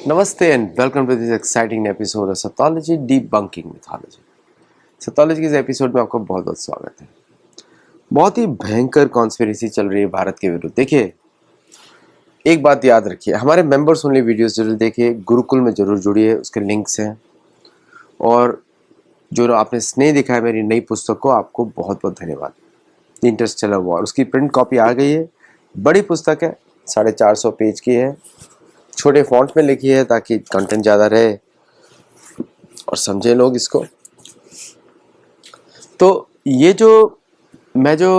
नमस्ते and welcome to this exciting episode of Satology debunking mythology. Satology के इस एपिसोड में आपका बहुत बहुत स्वागत है। बहुत ही भयंकर कॉन्स्पिरेसी चल रही है भारत के विरुद्ध। देखिए, एक बात याद रखिए, हमारे मेंबर्स ओनली वीडियोस जरूर देखिए, गुरुकुल में जरूर जुड़िए, उसके लिंक्स हैं। और जो आपने स्नेह दिखाया मेरी नई पुस्तक को, आपको बहुत बहुत धन्यवाद। इंटरस्टेलर वॉर, उसकी प्रिंट कॉपी आ गई है। बड़ी पुस्तक है, 450 पेज की है, छोटे फॉन्ट में लिखी है ताकि कंटेंट ज़्यादा रहे और समझे लोग इसको। तो ये जो मैं जो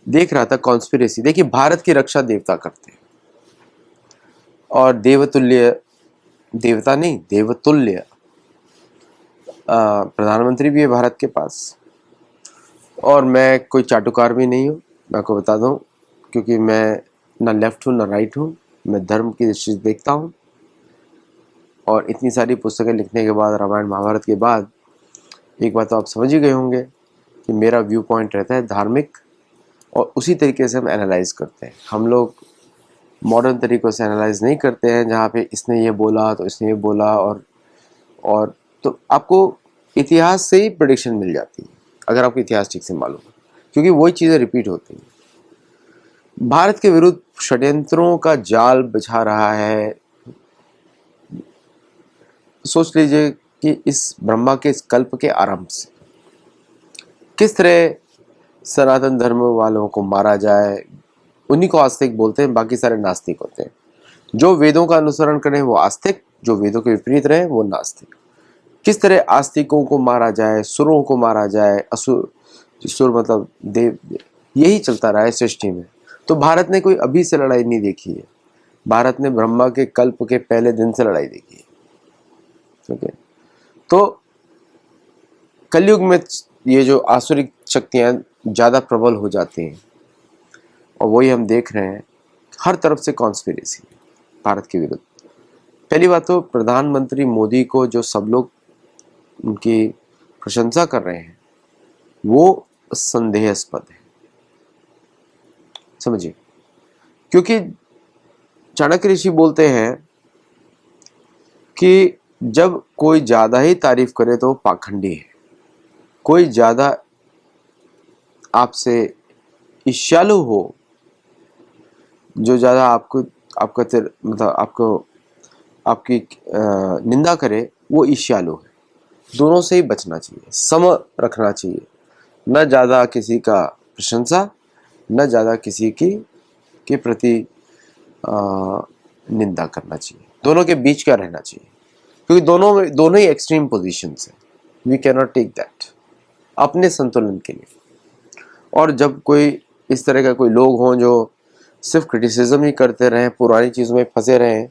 देख रहा था कॉन्स्पिरेसी, देखिए भारत की रक्षा देवता करते हैं और देवतुल्य, देवता नहीं देवतुल्य प्रधानमंत्री भी है भारत के पास। और मैं कोई चाटुकार भी नहीं हूँ, मैं आपको बता दूँ, क्योंकि मैं ना लेफ्ट हूँ ना राइट हूँ, मैं धर्म की दृष्टि से देखता हूँ। और इतनी सारी पुस्तकें लिखने के बाद, रामायण महाभारत के बाद, एक बात तो आप समझ ही गए होंगे कि मेरा व्यू पॉइंट रहता है धार्मिक, और उसी तरीके से हम एनालाइज करते हैं। हम लोग मॉडर्न तरीक़ों से एनालाइज नहीं करते हैं, जहाँ पे इसने ये बोला तो इसने ये बोला, और तो आपको इतिहास से ही प्रेडिक्शन मिल जाती है अगर आपको इतिहास ठीक से मालूम है, क्योंकि वही चीज़ें रिपीट होती हैं। भारत के विरुद्ध षड्यंत्रों का जाल बिछा रहा है। सोच लीजिए कि इस ब्रह्मा के इस कल्प के आरंभ से किस तरह सनातन धर्म वालों को मारा जाए। उन्हीं को आस्तिक बोलते हैं, बाकी सारे नास्तिक होते हैं। जो वेदों का अनुसरण करें वो आस्तिक, जो वेदों के विपरीत रहे वो नास्तिक। किस तरह आस्तिकों को मारा जाए, सुरों को मारा जाए, असुर, सुर मतलब देव, यही चलता रहा है सृष्टि में। तो भारत ने कोई अभी से लड़ाई नहीं देखी है, भारत ने ब्रह्मा के कल्प के पहले दिन से लड़ाई देखी है। ठीक है, तो कलयुग में ये जो आसुरिक शक्तियां ज़्यादा प्रबल हो जाती हैं, और वही हम देख रहे हैं। हर तरफ से कॉन्स्पिरेसी भारत के विरुद्ध। पहली बात तो प्रधानमंत्री मोदी को जो सब लोग उनकी प्रशंसा कर रहे हैं वो संदेहास्पद है, समझिए। क्योंकि चाणक्य ऋषि बोलते हैं कि जब कोई ज़्यादा ही तारीफ करे तो पाखंडी है। कोई ज़्यादा आपसे ईर्ष्यालु हो, जो ज़्यादा आपको आपका मतलब आपकी निंदा करे, वो ईर्ष्यालु है। दोनों से ही बचना चाहिए, सम रखना चाहिए। न ज़्यादा किसी का प्रशंसा, न ज़्यादा किसी की के प्रति निंदा करना चाहिए। दोनों के बीच का रहना चाहिए, क्योंकि दोनों ही एक्सट्रीम पोजीशंस हैं। We can not take that, अपने संतुलन के लिए। और जब कोई इस तरह का कोई लोग हों जो सिर्फ क्रिटिसिज्म ही करते रहें, पुरानी चीज़ों में फंसे रहें,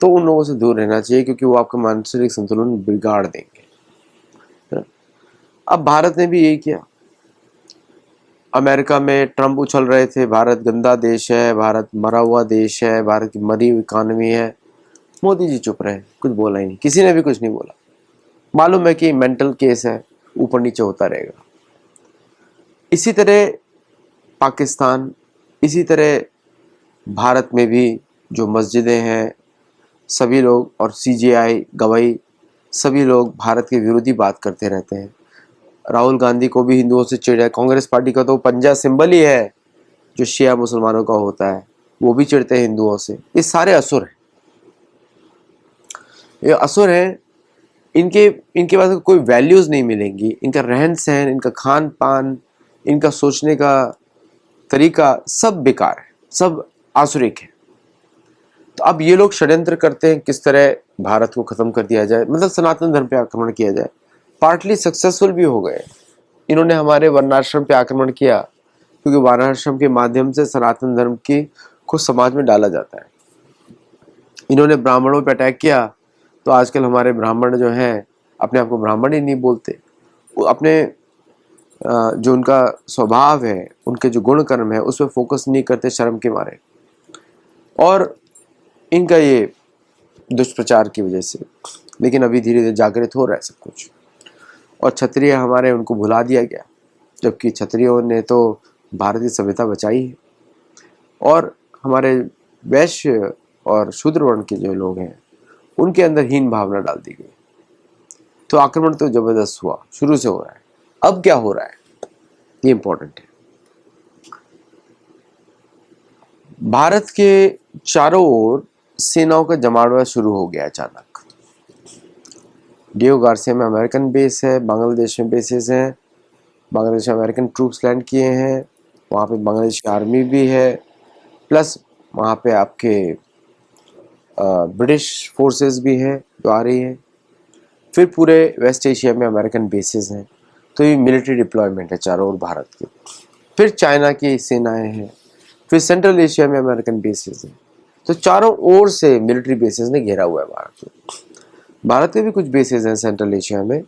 तो उन लोगों से दूर रहना चाहिए, क्योंकि वो आपका मानसिक संतुलन बिगाड़ देंगे। अब भारत ने भी यही किया। अमेरिका में ट्रम्प उछल रहे थे, भारत गंदा देश है, भारत मरा हुआ देश है, भारत की मरी हुई इकानमी है। मोदी जी चुप रहे, कुछ बोला ही नहीं, किसी ने भी कुछ नहीं बोला। मालूम है कि मेंटल केस है, ऊपर नीचे होता रहेगा। इसी तरह पाकिस्तान, इसी तरह भारत में भी जो मस्जिदें हैं, सभी लोग, और सीजेआई गवाही, सभी लोग भारत के विरोधी बात करते रहते हैं। राहुल गांधी को भी हिंदुओं से चिढ़ है। कांग्रेस पार्टी का तो पंजा सिंबल ही है जो शिया मुसलमानों का होता है, वो भी चिढ़ते हैं हिंदुओं से। ये सारे असुर हैं, ये असुर हैं। इनके पास कोई वैल्यूज नहीं मिलेंगी। इनका रहन सहन, इनका खान पान, इनका सोचने का तरीका सब बेकार है, सब आसुरिक है। तो अब ये लोग षड्यंत्र करते हैं किस तरह भारत को खत्म कर दिया जाए, मतलब सनातन धर्म पे आक्रमण किया जाए। पार्टली सक्सेसफुल भी हो गए। इन्होंने हमारे वर्णाश्रम पे आक्रमण किया, क्योंकि वर्णाश्रम के माध्यम से सनातन धर्म की को समाज में डाला जाता है। इन्होंने ब्राह्मणों पे अटैक किया, तो आजकल हमारे ब्राह्मण जो हैं अपने आप को ब्राह्मण ही नहीं बोलते। वो अपने जो उनका स्वभाव है, उनके जो गुण कर्म है, उस पर फोकस नहीं करते शर्म के मारे। और इनका ये दुष्प्रचार की वजह से, लेकिन अभी धीरे धीरे जागृत हो रहा है सब कुछ। और क्षत्रिय हमारे, उनको भुला दिया गया, जबकि क्षत्रियों ने तो भारत की सभ्यता बचाई है। और हमारे वैश्य और शूद्र वर्ण के जो लोग हैं, उनके अंदर हीन भावना डाल दी गई। तो आक्रमण तो जबरदस्त हुआ, शुरू से हो रहा है। अब क्या हो रहा है ये इंपॉर्टेंट है। भारत के चारों ओर सेनाओं का जमावड़ा शुरू हो गया अचानक। डियो गार्सिया में अमेरिकन बेस है, बांग्लादेश में बेसेस हैं, बांग्लादेश में अमेरिकन ट्रूप्स लैंड किए हैं, वहाँ पे बांग्लादेश की आर्मी भी है, प्लस वहाँ पे आपके ब्रिटिश फोर्सेस भी हैं जो आ रही हैं। फिर पूरे वेस्ट एशिया में अमेरिकन बेसेस हैं। तो ये मिलिट्री डिप्लॉयमेंट है चारों ओर भारत की। फिर चाइना की सेनाएं हैं, फिर सेंट्रल एशिया में अमेरिकन बेसेस हैं। तो चारों ओर से मिलिट्री बेसेस ने घेरा हुआ है भारत को। भारत के भी कुछ बेसेस हैं सेंट्रल एशिया में,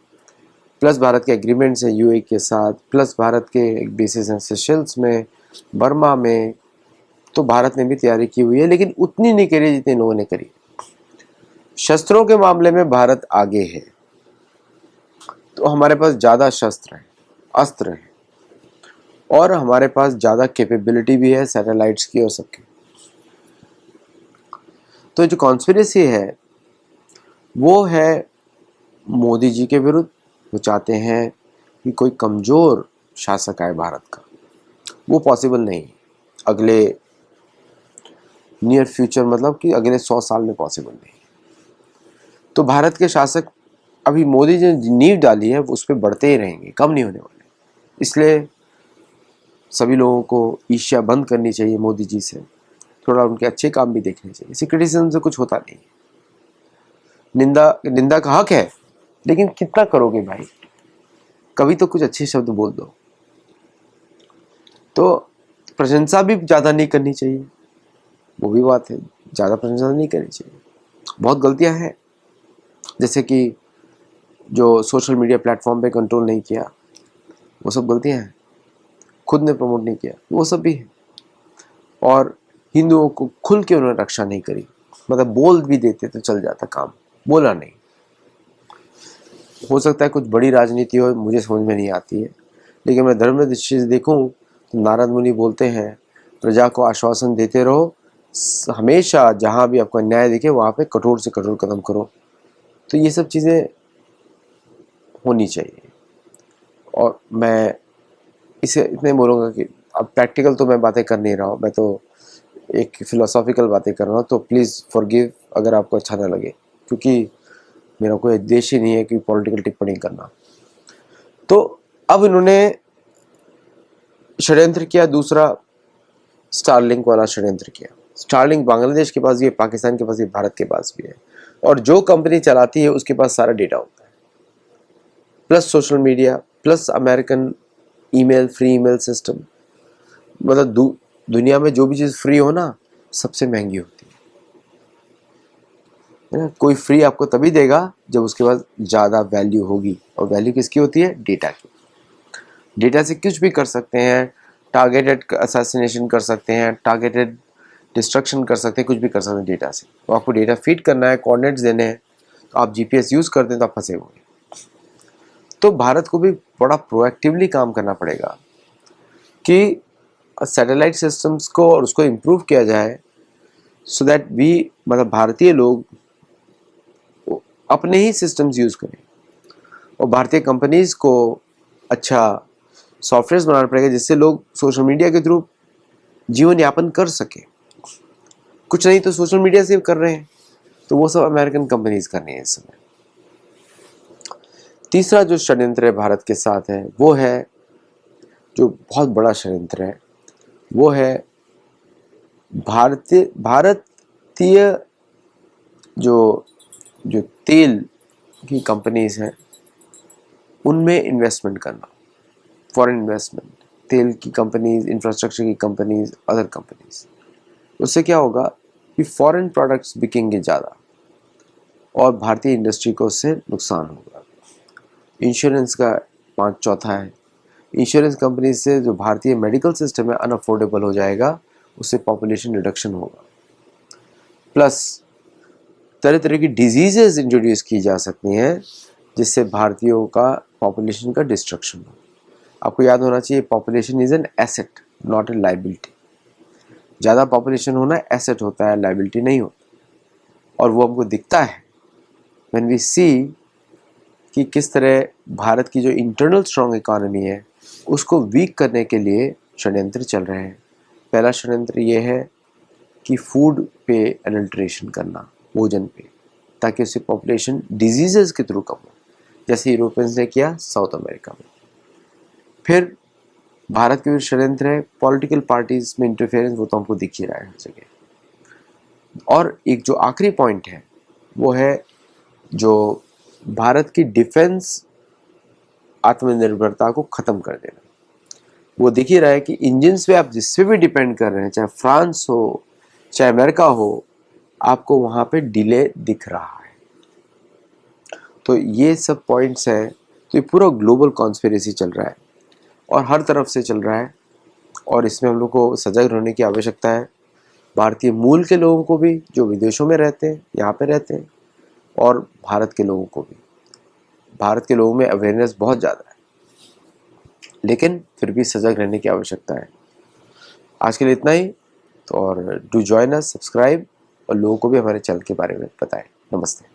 प्लस भारत के एग्रीमेंट्स हैं यूएई के साथ, प्लस भारत के बेसेस हैं सेशल्स में, बर्मा में। तो भारत ने भी तैयारी की हुई है, लेकिन उतनी नहीं करी जितनी लोगों ने करी। शस्त्रों के मामले में भारत आगे है, तो हमारे पास ज़्यादा शस्त्र हैं, अस्त्र हैं, और हमारे पास ज़्यादा कैपेबिलिटी भी है सैटेलाइट्स की और सबकी। तो जो कॉन्स्पिरेसी है वो है मोदी जी के विरुद्ध। वो चाहते हैं कि कोई कमज़ोर शासक आए भारत का। वो पॉसिबल नहीं अगले नियर फ्यूचर, मतलब कि अगले 100 साल में पॉसिबल नहीं। तो भारत के शासक, अभी मोदी जी ने नींव डाली है, वो उस पर बढ़ते ही रहेंगे, कम नहीं होने वाले। इसलिए सभी लोगों को ईर्ष्या बंद करनी चाहिए मोदी जी से, थोड़ा उनके अच्छे काम भी देखने चाहिए। क्रिटिसिज्म से कुछ होता नहीं, निंदा का हक है, लेकिन कितना करोगे भाई, कभी तो कुछ अच्छे शब्द बोल दो। तो प्रशंसा भी ज़्यादा नहीं करनी चाहिए, वो भी बात है, ज़्यादा प्रशंसा नहीं करनी चाहिए। बहुत गलतियां हैं, जैसे कि जो सोशल मीडिया प्लेटफॉर्म पे कंट्रोल नहीं किया, वो सब गलतियां हैं। खुद ने प्रमोट नहीं किया, वो सब भी है। और हिंदुओं को खुल के उन्होंने रक्षा नहीं करी, मतलब बोल भी देते तो चल जाता काम, बोला नहीं। हो सकता है कुछ बड़ी राजनीति हो, मुझे समझ में नहीं आती है, लेकिन मैं धर्म दृष्टि से देखूं तो नारद मुनि बोलते हैं प्रजा को आश्वासन देते रहो, हमेशा जहां भी आपको अन्याय दिखे वहां पे कठोर से कठोर कदम करो। तो ये सब चीज़ें होनी चाहिए। और मैं इसे इतने बोलूँगा कि अब प्रैक्टिकल तो मैं बातें कर नहीं रहा हूँ, मैं तो एक फिलोसॉफिकल बातें कर रहा हूँ। तो प्लीज़ फॉरगिव अगर आपको अच्छा ना लगे, क्योंकि मेरा कोई उद्देश्य ही नहीं है कि पॉलिटिकल टिप्पणी करना। तो अब इन्होंने षड्यंत्र किया, दूसरा स्टारलिंक वाला षड्यंत्र किया। स्टारलिंक बांग्लादेश के पास भी है, पाकिस्तान के पास भी, भारत के पास भी है, और जो कंपनी चलाती है उसके पास सारा डेटा होता है, plus social media, plus American email, free email system. मतलब दुनिया में जो भी चीज़ फ्री हो ना, सबसे महंगी होती है ना। कोई फ्री आपको तभी देगा जब उसके पास ज़्यादा वैल्यू होगी, और वैल्यू किसकी होती है? डेटा की। डेटा से कुछ भी कर सकते हैं, टारगेटेड असैसिनेशन कर सकते हैं, टारगेटेड डिस्ट्रक्शन कर सकते हैं, कुछ भी कर सकते हैं डेटा से। तो आपको डेटा फीड करना है, कोऑर्डिनेट्स देने हैं, तो आप जीपीएस यूज़ करते हैं तो आप फंसे हुए। तो भारत को भी बड़ा प्रोएक्टिवली काम करना पड़ेगा कि सैटेलाइट सिस्टम्स को और उसको इम्प्रूव किया जाए, सो दैट वी, मतलब भारतीय लोग अपने ही सिस्टम्स यूज़ करें, और भारतीय कंपनीज को अच्छा सॉफ्टवेयर बनाना पड़ेगा जिससे लोग सोशल मीडिया के थ्रू जीवन यापन कर सके। कुछ नहीं तो सोशल मीडिया से कर रहे हैं, तो वो सब अमेरिकन कंपनीज कर रही हैं इस समय। तीसरा जो षड्यंत्र है भारत के साथ है, वो है, जो बहुत बड़ा षड्यंत्र है, वो है भारतीय जो जो तेल की कंपनीज हैं उनमें इन्वेस्टमेंट करना, फॉरेन इन्वेस्टमेंट, तेल की कंपनीज, इंफ्रास्ट्रक्चर की कंपनीज, अदर कंपनीज। उससे क्या होगा कि फॉरेन प्रोडक्ट्स बिकेंगे ज़्यादा, और भारतीय इंडस्ट्री को उससे नुकसान होगा। इंश्योरेंस का 5/4 है। इंश्योरेंस कंपनी से जो भारतीय मेडिकल सिस्टम है अनअफोर्डेबल हो जाएगा, उससे पॉपुलेशन रिडक्शन होगा। प्लस तरह तरह की डिजीजेज इंट्रोड्यूस की जा सकती हैं जिससे भारतीयों का पॉपुलेशन का डिस्ट्रक्शन हो। आपको याद होना चाहिए, population is an asset not a liability. ज़्यादा पॉपुलेशन होना एसेट होता है, लाइबिलिटी नहीं होता। और वो हमको दिखता है व्हेन वी सी कि किस तरह भारत की जो इंटरनल स्ट्रॉन्ग इकोनॉमी है उसको वीक करने के लिए षड्यंत्र चल रहे हैं। पहला षड्यंत्र ये है कि फूड पे एडल्ट्रेशन करना, भोजन पे, ताकि उससे पॉपुलेशन डिजीजेस के थ्रू कम हो, जैसे यूरोपियंस ने किया साउथ अमेरिका में। फिर भारत के षड्यंत्र है पॉलिटिकल पार्टीज में इंटरफेरेंस, वो तो हमको दिख ही रहा है हर जगह। और एक जो आखिरी पॉइंट है वो है जो भारत की डिफेंस आत्मनिर्भरता को खत्म कर देना। वो दिख ही रहा है कि इंजन्स पे आप जिस पे भी डिपेंड कर रहे हैं, चाहे फ्रांस हो चाहे अमेरिका हो, आपको वहां पे डिले दिख रहा है। तो ये सब पॉइंट्स हैं। तो ये पूरा ग्लोबल कॉन्स्पिरेसी चल रहा है और हर तरफ से चल रहा है, और इसमें हम लोग को सजग रहने की आवश्यकता है। भारतीय मूल के लोगों को भी, जो विदेशों में रहते हैं, यहाँ पे रहते हैं, और भारत के लोगों को भी। भारत के लोगों में अवेयरनेस बहुत ज़्यादा है, लेकिन फिर भी सजग रहने की आवश्यकता है। आज के लिए इतना ही। तो और डू जॉइन अस, सब्सक्राइब, और लोगों को भी हमारे चैनल के बारे में बताएं। नमस्ते।